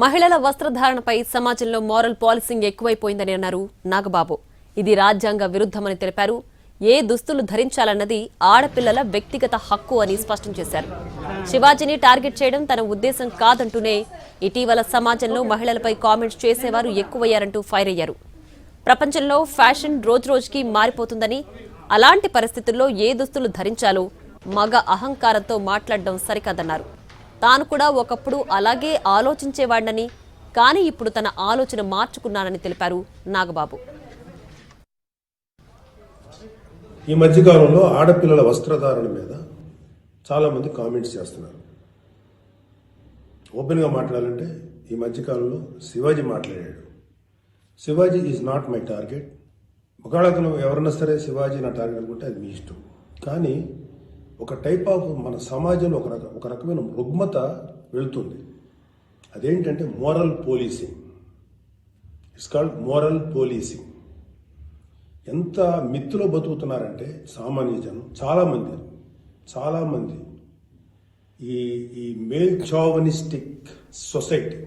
మహిళల వస్త్రధారణపై సమాజంలో moral polishing ఎక్కువైపోయిందని అన్నారు నాగబాబు. ఇది రాజ్యాంగ విరుద్ధమని తెలిపారు. ఏ దుస్తులు ధరించాలన్నది ఆడపిల్లల వ్యక్తిగత హక్కు అని స్పష్టం చేశారు. శివాజీని టార్గెట్ చేయడం తన ఉద్దేశం కాదంటూనే ఇటీవల సమాజంలో మహిళలపై కామెంట్స్ చేసేవారు ఎక్కువయ్యారంటూ ఫైర్ అయ్యారు. ప్రపంచంలో ఫ్యాషన్ రోజురోజుకి మారిపోతుందని, అలాంటి పరిస్థితుల్లో ఏ దుస్తులు ధరించాలో మగ అహంకారంతో మాట్లాడడం సరికాదన్నారు. తాను కూడా ఒకప్పుడు అలాగే ఆలోచించేవాడినని, కానీ ఇప్పుడు తన ఆలోచన మార్చుకున్నానని తెలిపారు నాగబాబు. ఈ మధ్యకాలంలో ఆడపిల్లల వస్త్రధారణ మీద చాలామంది కామెంట్స్ చేస్తున్నారు. ఓపెన్గా మాట్లాడాలంటే ఈ మధ్యకాలంలో శివాజీ మాట్లాడాడు. Shivaji is not my target. ఒకవేళ అతను ఎవరన్నా సరే శివాజీ నా టార్గెట్ అనుకుంటే అది మీ ఇష్టం. కానీ ఒక టైప్ ఆఫ్ మన సమాజంలో ఒక రకమైన రుగ్మత వెళుతుంది. అదేంటంటే moral policing. It's called moral policing. ఎంత మిత్తులో బతుకుతున్నారంటే సామాన్య జనం చాలామంది ఈ మేల్ చావనిస్టిక్ సొసైటీ